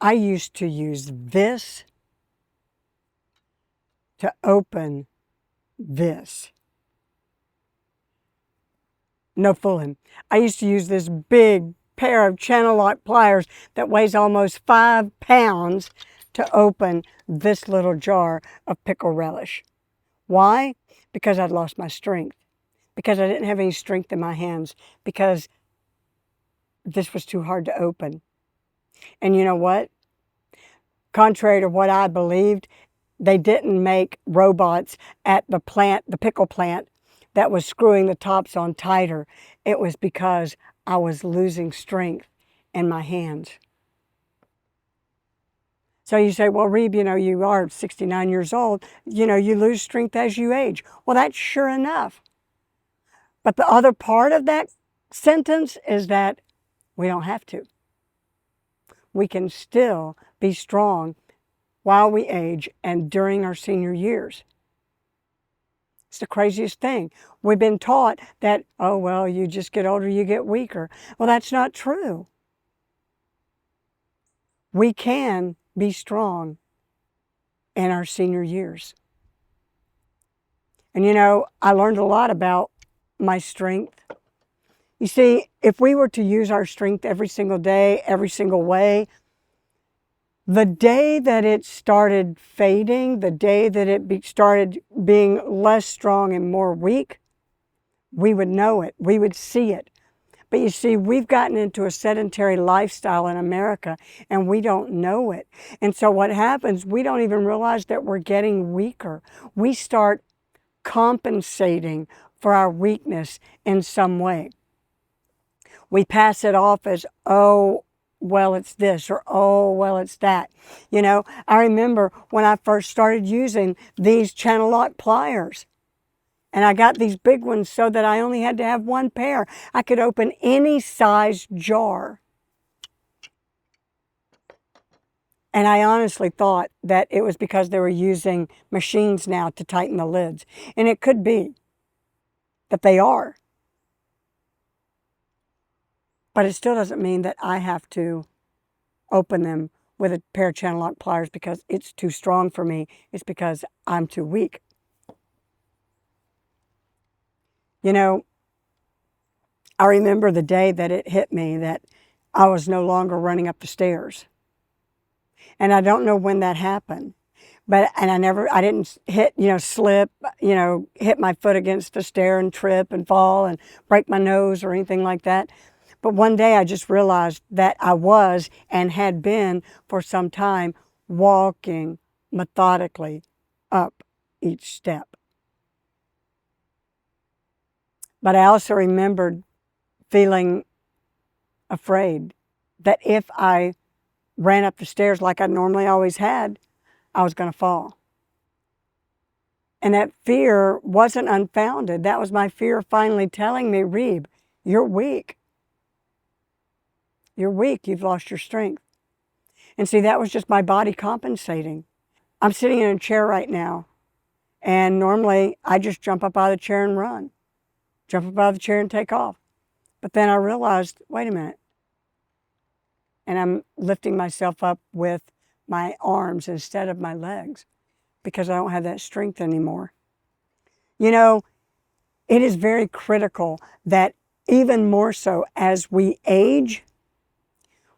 I used to use this to open this. No fooling. I used to use this big pair of channel lock pliers that weighs almost 5 pounds to open this little jar of pickle relish. Why? Because I'd lost my strength. Because I didn't have any strength in my hands. Because this was too hard to open. And you know what? Contrary to what I believed, they didn't make robots at the plant, the pickle plant, that was screwing the tops on tighter. It was because I was losing strength in my hands. So you say, well, Reba, you are 69 years old. You lose strength as you age. Well, that's sure enough. But the other part of that sentence is that we don't have to. We can still be strong while we age and during our senior years. It's the craziest thing. We've been taught that, oh, well, you just get older, you get weaker. Well, that's not true. We can be strong in our senior years. And I learned a lot about my strength. You see, if we were to use our strength every single day, every single way, the day that it started fading, the day that it started being less strong and more weak, we would know it. We would see it. But you see, we've gotten into a sedentary lifestyle in America, and we don't know it. And so what happens, we don't even realize that we're getting weaker. We start compensating for our weakness in some way. We pass it off as, oh, well, it's this, or oh, well, it's that. I remember when I first started using these channel lock pliers. And I got these big ones so that I only had to have one pair. I could open any size jar. And I honestly thought that it was because they were using machines now to tighten the lids. And it could be that they are. But it still doesn't mean that I have to open them with a pair of channel lock pliers because it's too strong for me. It's because I'm too weak. I remember the day that it hit me that I was no longer running up the stairs. And I don't know when that happened. I didn't hit, slip, hit my foot against the stair and trip and fall and break my nose or anything like that. But one day I just realized that I was and had been for some time walking methodically up each step. But I also remembered feeling afraid that if I ran up the stairs like I normally always had, I was going to fall. And that fear wasn't unfounded. That was my fear finally telling me, Reba, you're weak. You're weak. You've lost your strength. And see, that was just my body compensating. I'm sitting in a chair right now, and normally I just jump up out of the chair and run. Jump up out of the chair and take off. But then I realized, wait a minute. And I'm lifting myself up with my arms instead of my legs because I don't have that strength anymore. It is very critical that even more so as we age,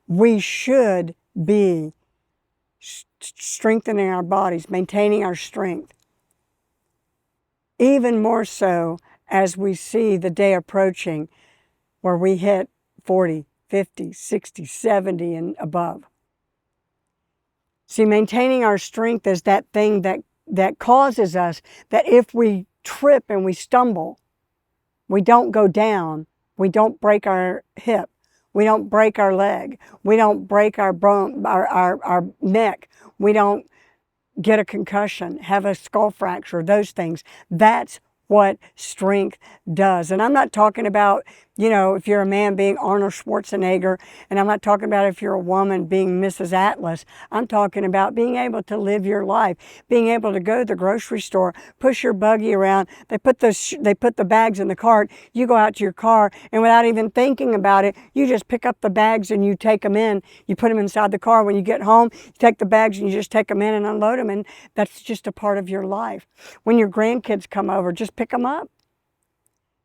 we should be strengthening our bodies, maintaining our strength. Even more so as we see the day approaching where we hit 40, 50, 60, 70 and above. See, maintaining our strength is that thing that causes us that if we trip and we stumble, we don't go down, we don't break our hip, we don't break our leg, we don't break our bone, our neck, we don't get a concussion, have a skull fracture, those things. That's what strength does. And I'm not talking about, You know, if you're a man, being Arnold Schwarzenegger, and I'm not talking about if you're a woman being Mrs. Atlas. I'm talking about being able to live your life, being able to go to the grocery store, push your buggy around. They put the bags in the cart. You go out to your car, and without even thinking about it, you just pick up the bags and you take them in. You put them inside the car. When you get home, you take the bags and you just take them in and unload them, and that's just a part of your life. When your grandkids come over, just pick them up.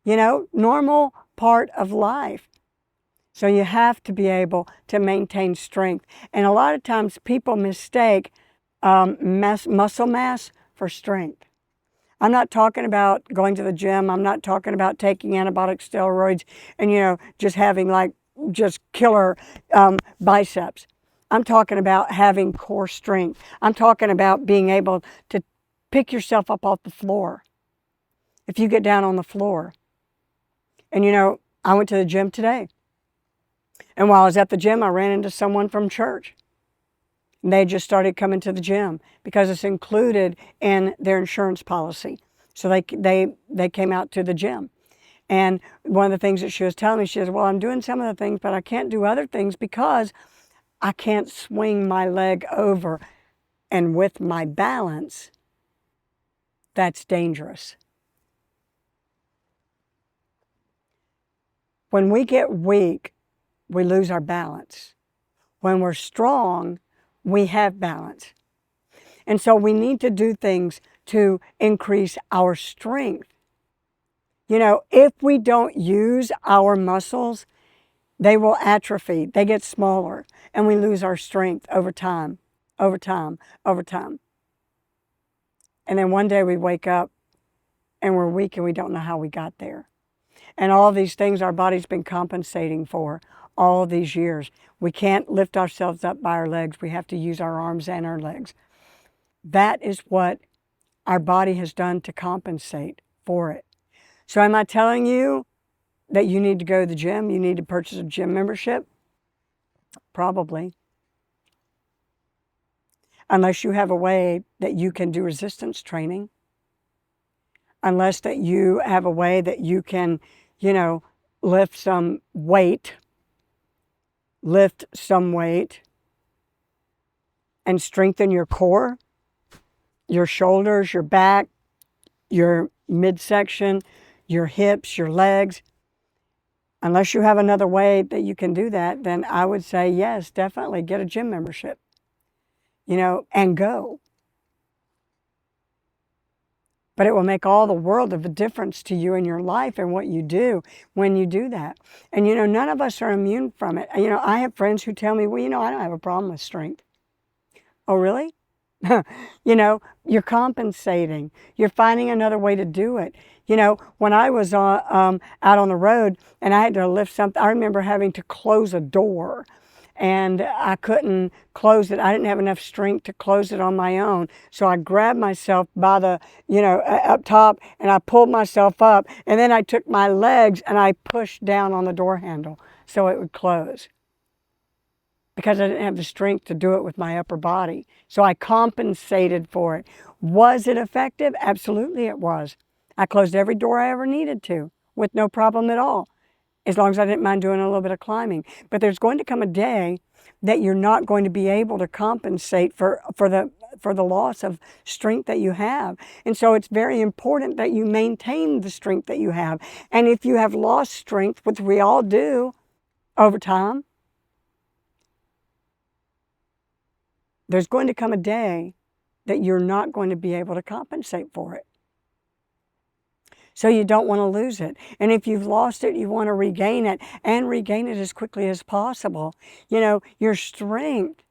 You know, normal part of life. So you have to be able to maintain strength. And a lot of times people mistake muscle mass for strength. I'm not talking about going to the gym. I'm not talking about taking anabolic steroids and, you know, just having like just killer biceps. I'm talking about having core strength. I'm talking about being able to pick yourself up off the floor. If you get down on the floor. And, you know, I went to the gym today. And while I was at the gym, I ran into someone from church. And they just started coming to the gym because it's included in their insurance policy. So they came out to the gym. And one of the things that she was telling me, she says, well, I'm doing some of the things, but I can't do other things because I can't swing my leg over. And with my balance, that's dangerous. When we get weak, we lose our balance. When we're strong, we have balance. And so we need to do things to increase our strength. You know, if we don't use our muscles, they will atrophy. They get smaller, and we lose our strength over time, over time, over time. And then one day we wake up and we're weak and we don't know how we got there. And all these things our body's been compensating for all these years. We can't lift ourselves up by our legs. We have to use our arms and our legs. That is what our body has done to compensate for it. So am I telling you that you need to go to the gym? You need to purchase a gym membership? Probably. Unless you have a way that you can do resistance training. Unless that you have a way that you can, you know, lift some weight and strengthen your core, your shoulders, your back, your midsection, your hips, your legs. Unless you have another way that you can do that, then I would say, yes, definitely get a gym membership, you know, and go. But it will make all the world of a difference to you in your life and what you do when you do that. And, you know, none of us are immune from it. You know, I have friends who tell me, well, you know, I don't have a problem with strength. Oh, really? You know, you're compensating. You're finding another way to do it. You know, when I was out on the road and I had to lift something, I remember having to close a door. And I couldn't close it. I didn't have enough strength to close it on my own. So I grabbed myself by the, you know, up top, and I pulled myself up. And then I took my legs and I pushed down on the door handle so it would close. Because I didn't have the strength to do it with my upper body. So I compensated for it. Was it effective? Absolutely it was. I closed every door I ever needed to with no problem at all, as long as I didn't mind doing a little bit of climbing. But there's going to come a day that you're not going to be able to compensate for the loss of strength that you have. And so it's very important that you maintain the strength that you have. And if you have lost strength, which we all do over time, there's going to come a day that you're not going to be able to compensate for it. So you don't want to lose it. And if you've lost it, you want to regain it, and regain it as quickly as possible. You know, your strength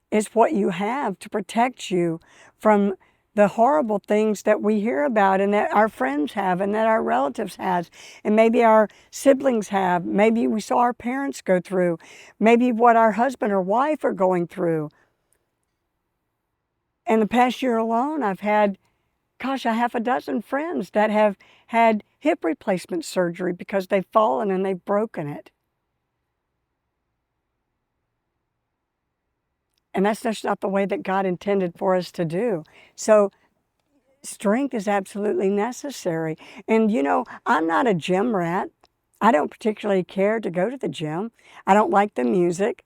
is what you have to protect you from the horrible things that we hear about and that our friends have and that our relatives have and maybe our siblings have. Maybe we saw our parents go through. Maybe what our husband or wife are going through. In the past year alone, I've had, gosh, a half a dozen friends that have had hip replacement surgery because they've fallen and they've broken it. And that's just not the way that God intended for us to do. So strength is absolutely necessary. And, you know, I'm not a gym rat. I don't particularly care to go to the gym. I don't like the music.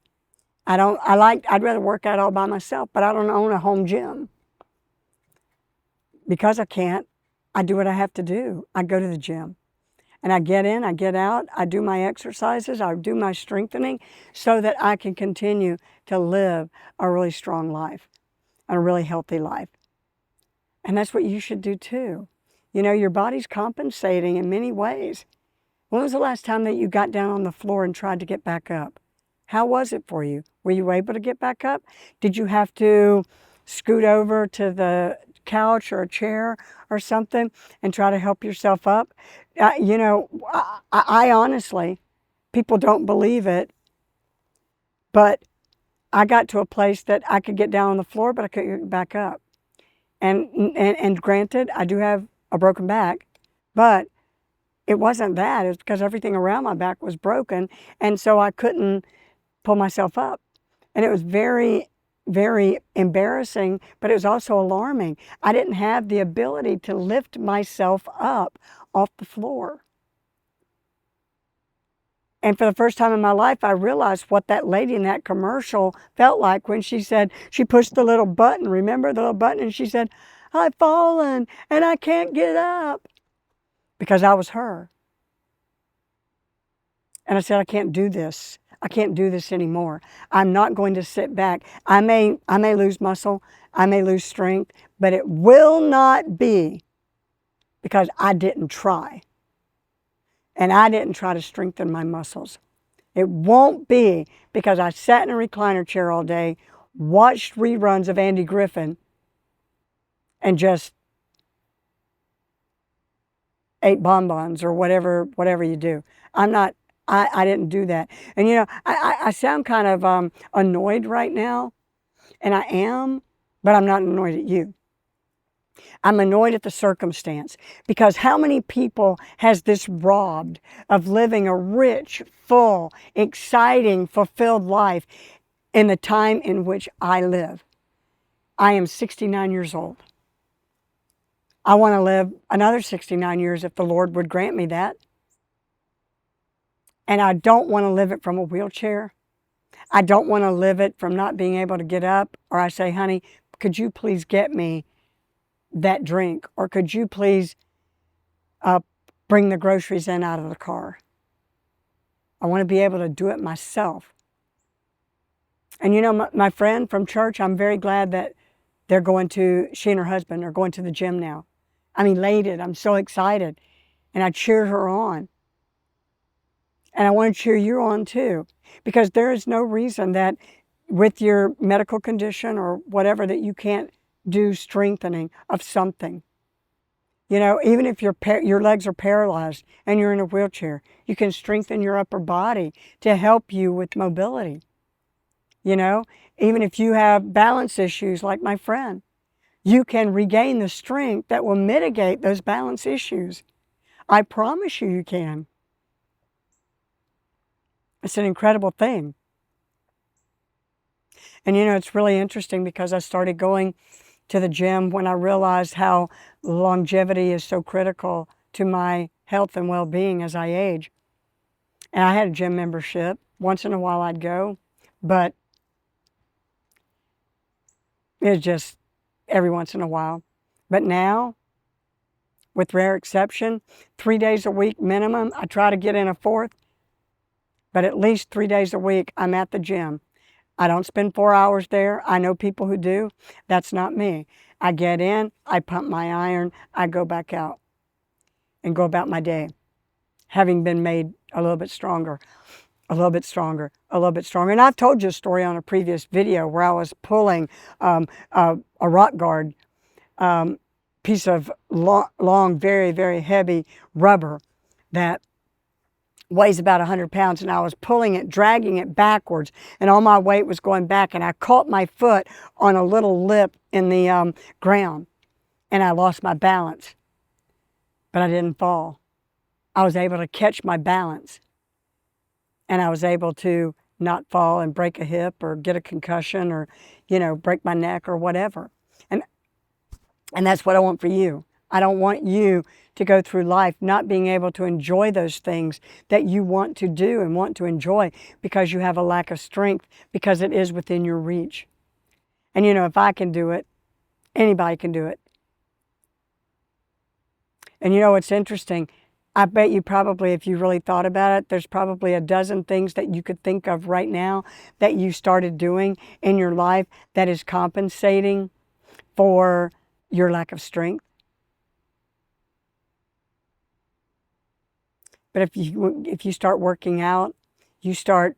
I'd rather work out all by myself, but I don't own a home gym. Because I can't, I do what I have to do. I go to the gym and I get in, I get out, I do my exercises, I do my strengthening so that I can continue to live a really strong life, a really healthy life. And that's what you should do too. You know, your body's compensating in many ways. When was the last time that you got down on the floor and tried to get back up? How was it for you? Were you able to get back up? Did you have to scoot over to the couch or a chair or something and try to help yourself up? You know, I honestly, people don't believe it, but I got to a place that I could get down on the floor, but I couldn't get back up. And granted, I do have a broken back, but it wasn't that. It was because everything around my back was broken, and so I couldn't pull myself up. And it was very, very embarrassing, but it was also alarming. I didn't have the ability to lift myself up off the floor. And for the first time in my life, I realized what that lady in that commercial felt like when she said, she pushed the little button, remember the little button? And she said, I've fallen and I can't get up. Because I was her. And I said, I can't do this. I can't do this anymore. I'm not going to sit back. I may lose muscle, I may lose strength, but it will not be because I didn't try. And I didn't try to strengthen my muscles. It won't be because I sat in a recliner chair all day, watched reruns of Andy Griffin, and just ate bonbons or whatever you do. I didn't do that. And you know, I sound kind of annoyed right now, and I am, but I'm not annoyed at you. I'm annoyed at the circumstance because how many people has this robbed of living a rich, full, exciting, fulfilled life in the time in which I live? I am 69 years old. I want to live another 69 years if the Lord would grant me that. And I don't want to live it from a wheelchair. I don't want to live it from not being able to get up. Or I say, honey, could you please get me that drink? Or could you please bring the groceries in out of the car? I want to be able to do it myself. And you know, my friend from church, I'm very glad that she and her husband are going to the gym now. I'm elated. I'm so excited. And I cheer her on. And I want to cheer you on too, because there is no reason that with your medical condition or whatever that you can't do strengthening of something. You know, even if your legs are paralyzed and you're in a wheelchair, you can strengthen your upper body to help you with mobility. You know, even if you have balance issues like my friend, you can regain the strength that will mitigate those balance issues. I promise you can. It's an incredible thing. And you know, it's really interesting because I started going to the gym when I realized how longevity is so critical to my health and well-being as I age. And I had a gym membership. Once in a while I'd go, but it's just every once in a while. But now, with rare exception, 3 days a week minimum. I try to get in a fourth, but at least 3 days a week I'm at the gym. I don't spend 4 hours there. I know people who do. That's not me. I get in, I pump my iron, I go back out and go about my day, having been made a little bit stronger, a little bit stronger, a little bit stronger. And I've told you a story on a previous video where I was pulling a rock guard piece of long, very, very heavy rubber that weighs about 100 pounds, and I was pulling it, dragging it backwards, and all my weight was going back, and I caught my foot on a little lip in the ground, and I lost my balance, but I didn't fall. I was able to catch my balance, and I was able to not fall and break a hip or get a concussion or, you know, break my neck or whatever. And that's what I want for you. I don't want you to go through life not being able to enjoy those things that you want to do and want to enjoy because you have a lack of strength, because it is within your reach. And you know, if I can do it, anybody can do it. And you know, it's interesting. I bet you probably, if you really thought about it, there's probably a dozen things that you could think of right now that you started doing in your life that is compensating for your lack of strength. But if you start working out, you start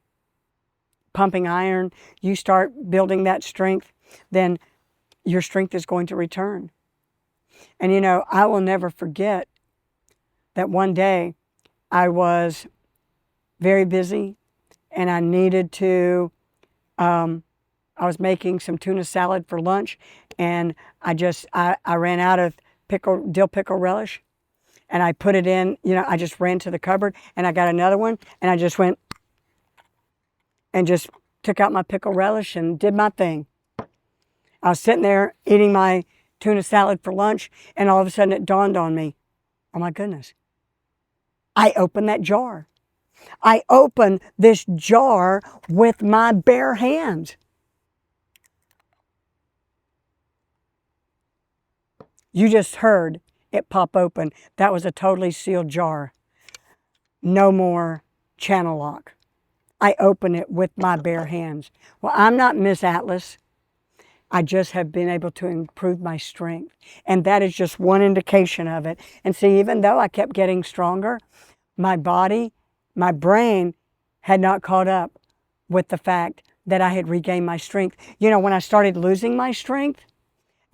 pumping iron, you start building that strength, then your strength is going to return. And you know, I will never forget that one day I was very busy and I needed to, I was making some tuna salad for lunch, and I ran out of dill pickle relish, and I put it in, you know, I just ran to the cupboard and I got another one, and I just went and just took out my pickle relish and did my thing. I was sitting there eating my tuna salad for lunch, and all of a sudden it dawned on me, oh my goodness, I opened that jar. I opened this jar with my bare hands. You just heard it pop open. That was a totally sealed jar. No more channel lock. I opened it with my bare hands. Well, I'm not Miss Atlas. I just have been able to improve my strength. And that is just one indication of it. And see, even though I kept getting stronger, my body, my brain had not caught up with the fact that I had regained my strength. You know, when I started losing my strength,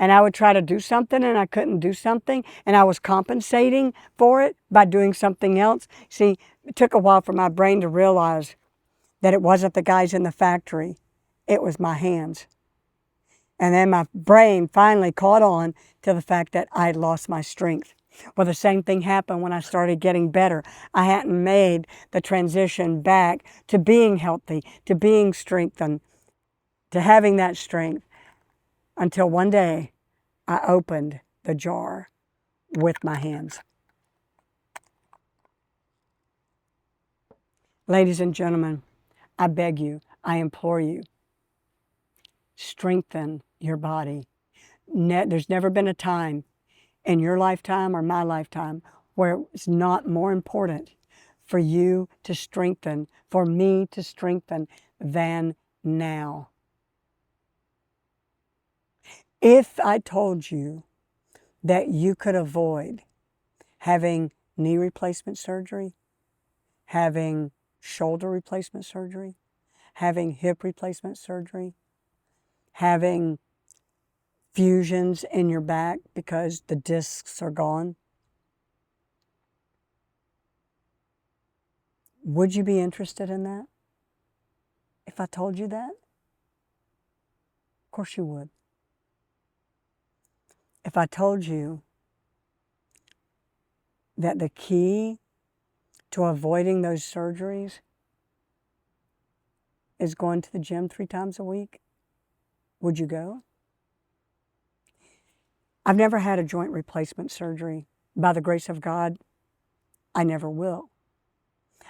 and I would try to do something and I couldn't do something, and I was compensating for it by doing something else. See, it took a while for my brain to realize that it wasn't the guys in the factory, it was my hands. And then my brain finally caught on to the fact that I had lost my strength. Well, the same thing happened when I started getting better. I hadn't made the transition back to being healthy, to being strengthened, to having that strength, until one day I opened the jar with my hands. Ladies and gentlemen, I beg you, I implore you, strengthen your body. There's never been a time in your lifetime or my lifetime where it's not more important for you to strengthen, for me to strengthen, than now. If I told you that you could avoid having knee replacement surgery, having shoulder replacement surgery, having hip replacement surgery, having fusions in your back because the discs are gone, would you be interested in that? If I told you that? Of course you would. If I told you that the key to avoiding those surgeries is going to the gym 3 times a week, would you go? I've never had a joint replacement surgery. By the grace of God, I never will.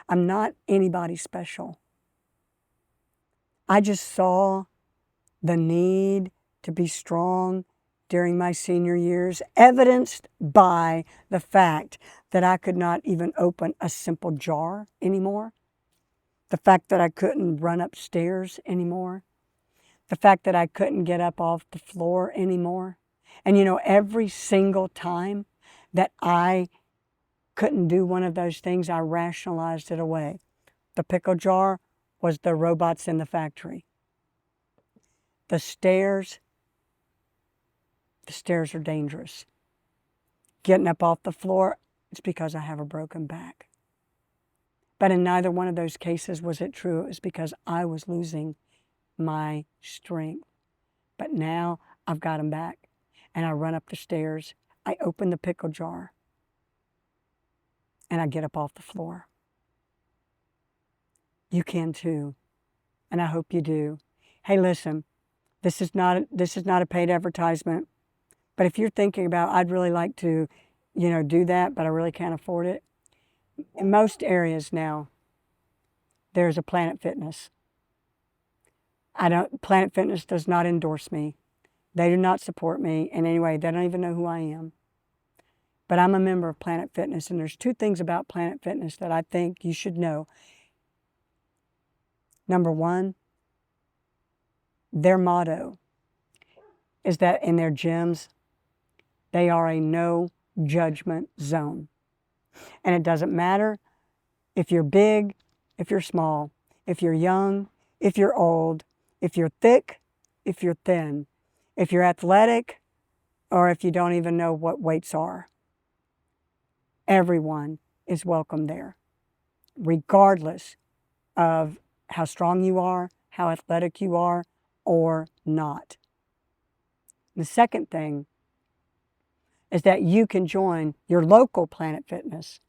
I'm not anybody special. I just saw the need to be strong during my senior years, evidenced by the fact that I could not even open a simple jar anymore, the fact that I couldn't run upstairs anymore, the fact that I couldn't get up off the floor anymore. And you know, every single time that I couldn't do one of those things, I rationalized it away. The pickle jar was the robots in the factory. The stairs are dangerous. Getting up off the floor, it's because I have a broken back. But in neither one of those cases was it true. It was because I was losing my strength. But now I've got them back. And I run up the stairs, I open the pickle jar, and I get up off the floor. You can too, and I hope you do. Hey, listen, this is not a paid advertisement, But if you're thinking about, I'd really like to, do that, but I really can't afford it. In most areas now, there's a Planet Fitness. Planet Fitness does not endorse me. They do not support me in any way. They don't even know who I am. But I'm a member of Planet Fitness, and there's two things about Planet Fitness that I think you should know. Number one, their motto is that in their gyms, they are a no judgment zone. And it doesn't matter if you're big, if you're small, if you're young, if you're old, if you're thick, if you're thin, if you're athletic, or if you don't even know what weights are. Everyone is welcome there, regardless of how strong you are, how athletic you are, or not. The second thing is that you can join your local Planet Fitness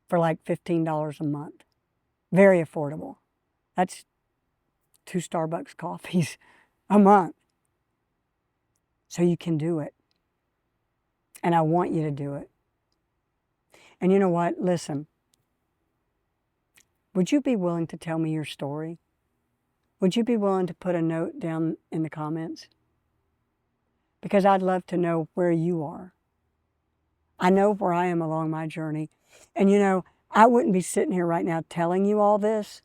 for like $15 a month. Very affordable. That's 2 Starbucks coffees a month. So you can do it. And I want you to do it. And you know what? Listen. Would you be willing to tell me your story? Would you be willing to put a note down in the comments? Because I'd love to know where you are. I know where I am along my journey. And I wouldn't be sitting here right now telling you all this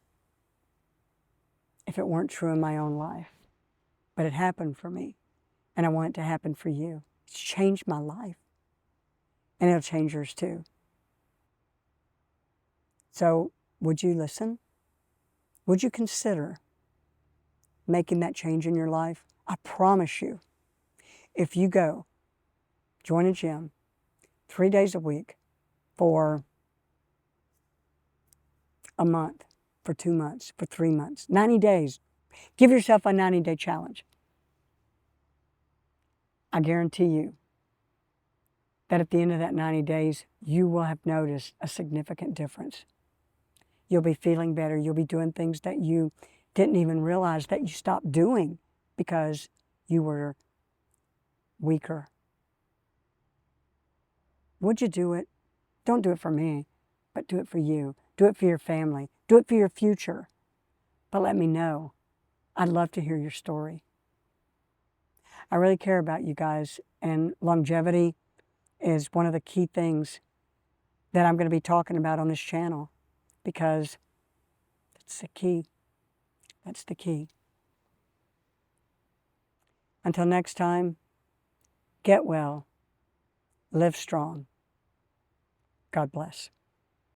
if it weren't true in my own life. But it happened for me. And I want it to happen for you. It's changed my life. And it'll change yours too. So, would you listen? Would you consider making that change in your life? I promise you, if you go, join a gym 3 days a week for a month, for 2 months, for 3 months, 90 days, give yourself a 90-day challenge. I guarantee you that at the end of that 90 days, you will have noticed a significant difference. You'll be feeling better. You'll be doing things that you didn't even realize that you stopped doing because you were weaker. Would you do it? Don't do it for me, but do it for you. Do it for your family. Do it for your future. But let me know. I'd love to hear your story. I really care about you guys, and longevity is one of the key things that I'm going to be talking about on this channel, because that's the key. That's the key. Until next time, get well, live strong. God bless.